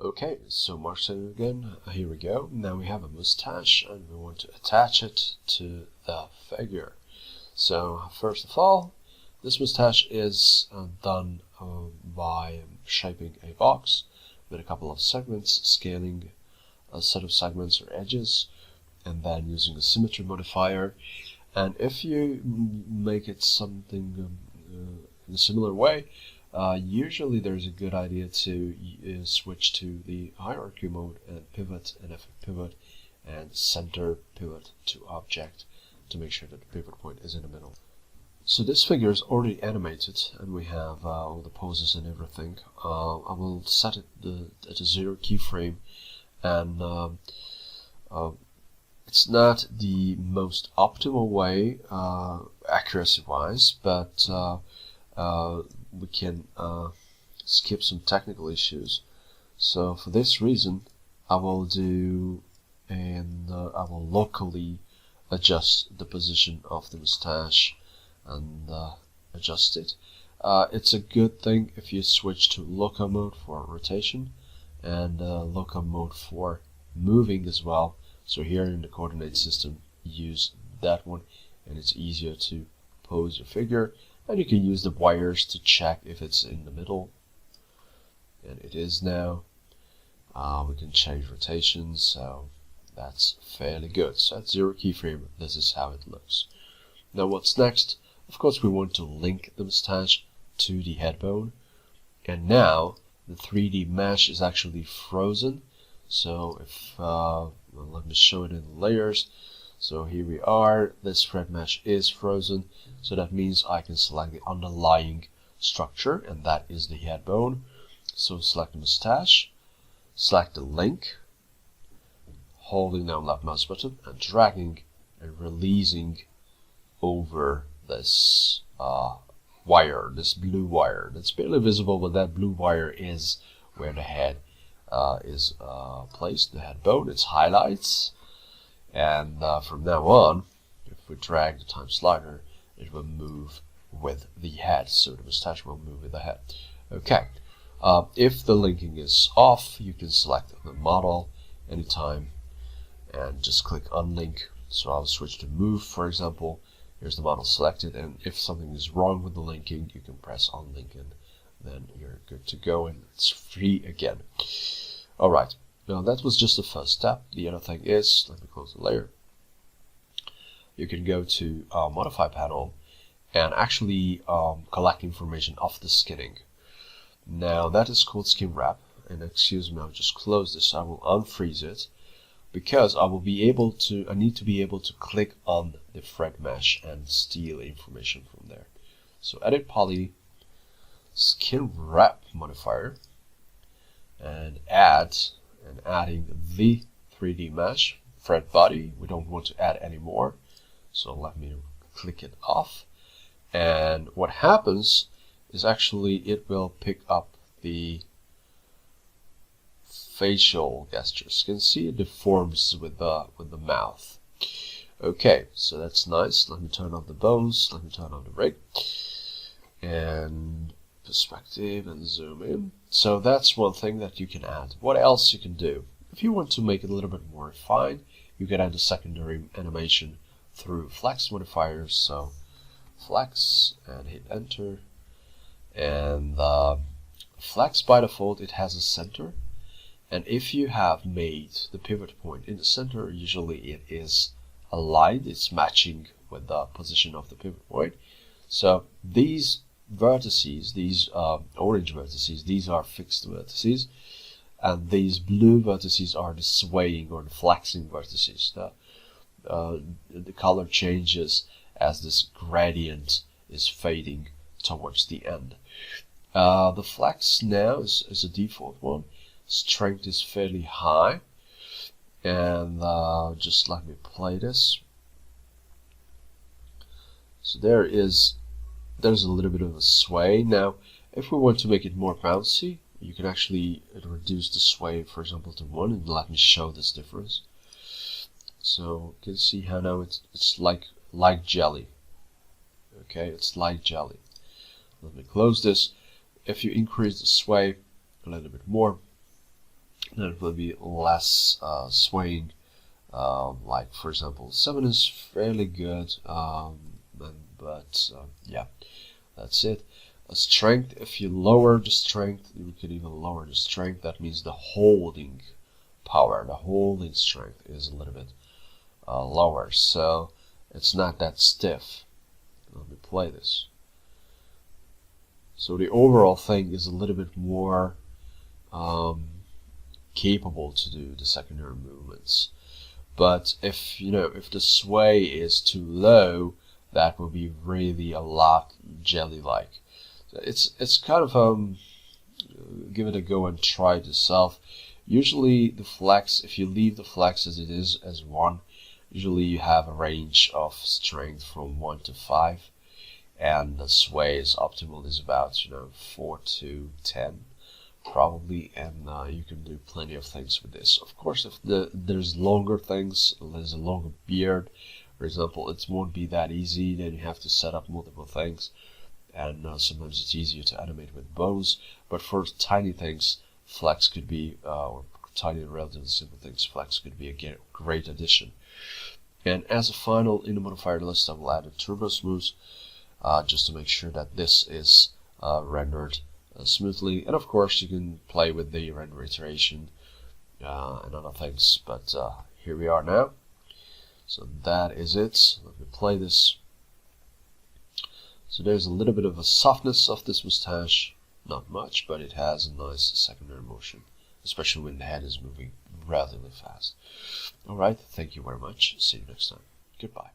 Okay, so Marcel again, here we go. Now we have a mustache and we want to attach it to the figure. So first of all, this mustache is done by shaping a box with a couple of segments, scaling a set of segments or edges, and then using a symmetry modifier. And if you make it something in a similar way, usually there's a good idea to switch to the hierarchy mode and pivot and effect pivot and center pivot to object to make sure that the pivot point is in the middle. So this figure is already animated and we have all the poses and everything. I will set it at a 0 keyframe, and it's not the most optimal way accuracy wise, but we can skip some technical issues. So for this reason I will do, and I will locally adjust the position of the mustache and adjust it. It's a good thing if you switch to local mode for rotation and local mode for moving as well. So here in the coordinate system, use that one, and it's easier to pose your figure. And you can use the wires to check if it's in the middle, and it is now. We can change rotation, so that's fairly good. So at 0 keyframe, this is how it looks. Now what's next? Of course we want to link the mustache to the head bone, and now the 3D mesh is actually frozen. So if well, let me show it in the layers. So here we are, this thread mesh is frozen, so that means I can select the underlying structure, and that is the head bone. So select the mustache, select the link, holding down left mouse button and dragging and releasing over this wire, this blue wire. That's barely visible, but that blue wire is where the head is placed, the head bone. It's highlights. And from now on, if we drag the time slider, it will move with the head. So the mustache will move with the head. Okay. If the linking is off, you can select the model anytime and just click unlink. So I'll switch to move, for example. Here's the model selected, and if something is wrong with the linking, you can press unlink, and then you're good to go, and it's free again. Alright. Now that was just the first step. The other thing is, let me close the layer. You can go to modify panel and actually collect information of the skinning. Now that is called SkinWrap, and excuse me, I'll just close this. I will unfreeze it because I need to be able to click on the thread mesh and steal information from there. So edit poly, SkinWrap modifier, and adding the 3D mesh thread body. We don't want to add any more, so let me click it off, and what happens is actually it will pick up the facial gestures. You can see it deforms with the mouth. Okay, so that's nice. Let me turn on the bones, let me turn on the rig, and perspective, and zoom in. So that's one thing that you can add. What else you can do? If you want to make it a little bit more refined, you can add a secondary animation through flex modifiers. So flex and hit enter, and flex by default it has a center, and if you have made the pivot point in the center, usually it is aligned, it's matching with the position of the pivot point. So these vertices, these orange vertices, these are fixed vertices, and these blue vertices are the swaying or the flexing vertices. The color changes as this gradient is fading towards the end. The flex now is a default one. Strength is fairly high, and just let me play this. So there's a little bit of a sway. Now if we want to make it more bouncy, you can actually reduce the sway, for example, to 1, and let me show this difference. So you can see how now it's like jelly. Okay, it's like jelly. Let me close this. If you increase the sway a little bit more, then it will be less swaying. Like for example, 7 is fairly good, but yeah, that's it. Strength, if you lower the strength, you could even lower the strength. That means the holding power, the holding strength is a little bit lower, so it's not that stiff. Let me play this. So the overall thing is a little bit more capable to do the secondary movements. But if if the sway is too low, that will be really a lot jelly-like. So it's kind of give it a go and try it yourself. Usually the flex, if you leave the flex as it is as 1, usually you have a range of strength from 1 to 5, and the sway is optimal is about 4 to 10 probably, and you can do plenty of things with this. Of course, if there's longer things, there's a longer beard, for example, it won't be that easy. Then you have to set up multiple things, and sometimes it's easier to animate with bows. But for tiny things, flex could be, or tiny and relatively simple things, flex could be a great addition. And as a final, in the modifier list, I will add a turbo smooth, just to make sure that this is rendered smoothly. And of course, you can play with the render iteration and other things. But here we are now. So that is it. Let me play this. So there's a little bit of a softness of this mustache. Not much, but it has a nice secondary motion, especially when the head is moving relatively fast. Alright, thank you very much. See you next time. Goodbye.